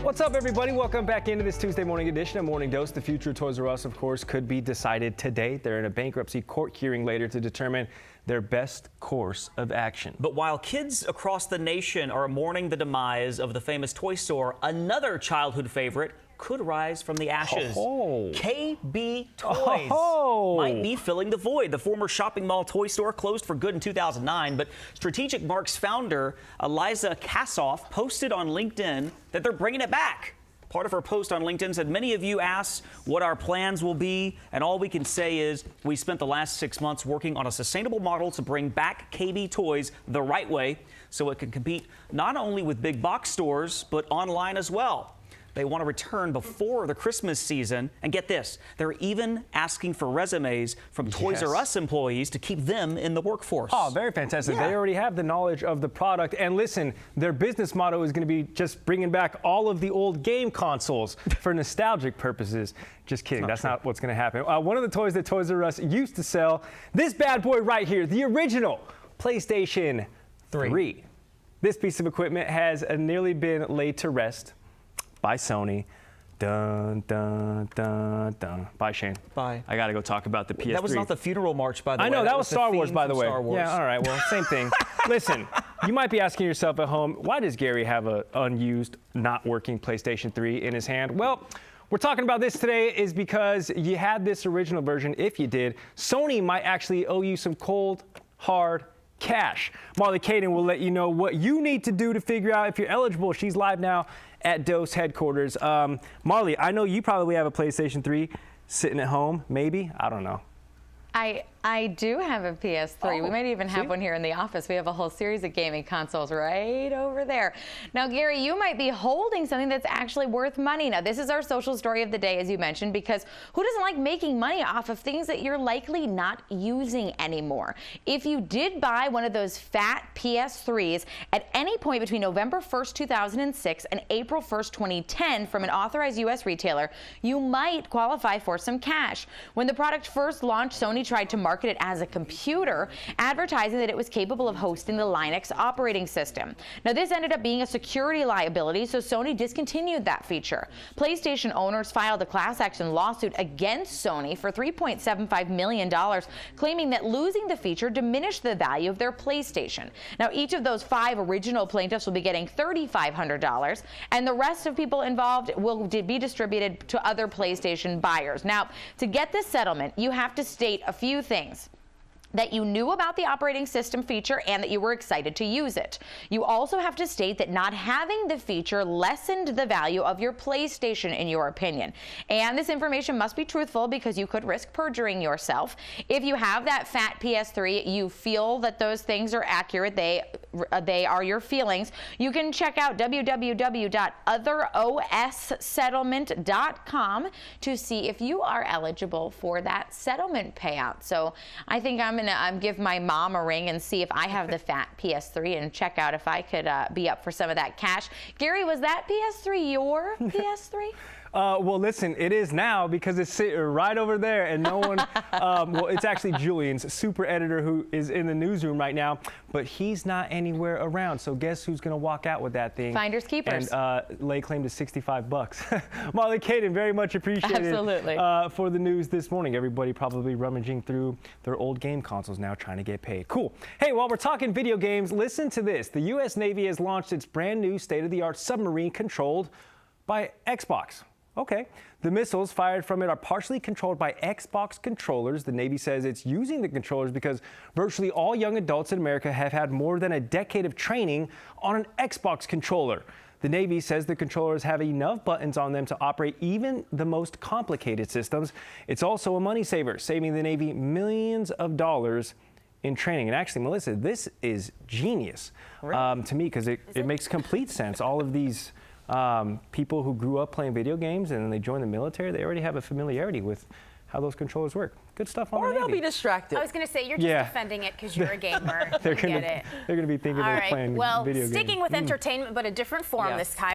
What's up, everybody? Welcome back into this Tuesday morning edition of Morning Dose. The future of Toys R Us, of course, could be decided today. They're in a bankruptcy court hearing later to determine their best course of action. But while kids across the nation are mourning the demise of the famous toy store, another childhood favorite could rise from the ashes. KB Toys might be filling the void. The former shopping mall toy store closed for good in 2009, but Strategic Marks founder Eliza Kassoff posted on LinkedIn that they're bringing it back. Part of her post on LinkedIn said, many of you asked what our plans will be, and all we can say is we spent the last 6 months working on a sustainable model to bring back KB Toys the right way so it can compete not only with big box stores, but online as well. They want to return before the Christmas season. And get this, they're even asking for resumes from Toys R Us employees to keep them in the workforce. Oh, very fantastic. Yeah. They already have the knowledge of the product. And listen, their business motto is going to be just bringing back all of the old game consoles for nostalgic purposes. Just kidding. That's not what's going to happen. One of the toys that Toys R Us used to sell, this bad boy right here, the original PlayStation 3. This piece of equipment has nearly been laid to rest by Sony. Dun, dun, dun, dun. Bye, Shane. Bye. I got to go talk about the PS3. That was not the funeral march, by the way. I know, that was Star Wars, by the way. Star Wars. Yeah, all right, well, same thing. Listen, you might be asking yourself at home, why does Gary have an unused, not working PlayStation 3 in his hand? Well, we're talking about this today is because you had this original version. If you did, Sony might actually owe you some cold, hard cash. Marley Caden will let you know what you need to do to figure out if you're eligible. She's live now at Dose headquarters. Marley, I know you probably have a PlayStation 3 sitting at home, maybe. I don't know. I do have a PS3. We might even have one here in the office. We have a whole series of gaming consoles right over there. Now, Gary, you might be holding something that's actually worth money. Now, this is our social story of the day, as you mentioned, because who doesn't like making money off of things that you're likely not using anymore? If you did buy one of those fat PS3s at any point between November 1st, 2006 and April 1st, 2010 from an authorized U.S. retailer, you might qualify for some cash. When the product first launched, Sony tried to market it as a computer, advertising that it was capable of hosting the Linux operating system. Now, this ended up being a security liability, so Sony discontinued that feature. PlayStation owners filed a class action lawsuit against Sony for $3.75 million, claiming that losing the feature diminished the value of their PlayStation. Now, each of those 5 original plaintiffs will be getting $3,500, and the rest of people involved will be distributed to other PlayStation buyers. Now, to get this settlement, you have to state a few things: that you knew about the operating system feature and that you were excited to use it. You also have to state that not having the feature lessened the value of your PlayStation, in your opinion. And this information must be truthful because you could risk perjuring yourself. If you have that fat PS3, you feel that those things are accurate, they are your feelings, you can check out www.otherossettlement.com to see if you are eligible for that settlement payout. So I think I'm going to give my mom a ring and see if I have the fat PS3 and check out if I could be up for some of that cash. Gary, was that PS3 your PS3? Well, listen, it is now because it's sitting right over there, and no one, well, it's actually Julian's super editor who is in the newsroom right now, but he's not anywhere around. So guess who's going to walk out with that thing? Finders keepers. And lay claim to $65. Marley Caden, very much appreciated. Absolutely. For the news this morning. Everybody probably rummaging through their old game consoles now trying to get paid. Cool. Hey, while we're talking video games, listen to this. The U.S. Navy has launched its brand new state-of-the-art submarine controlled by Xbox. Okay. The missiles fired from it are partially controlled by Xbox controllers. The Navy says it's using the controllers because virtually all young adults in America have had more than a decade of training on an Xbox controller. The Navy says the controllers have enough buttons on them to operate even the most complicated systems. It's also a money saver, saving the Navy millions of dollars in training. And actually, Melissa, this is genius to me because it makes complete sense. All of these people who grew up playing video games and then they joined the military, they already have a familiarity with how those controllers work. Good stuff on the Navy. Or they'll be distracted. I was going to say, you're just defending it because you're a gamer. They're going to be thinking they're playing video games. Well, sticking with entertainment, but a different form this time.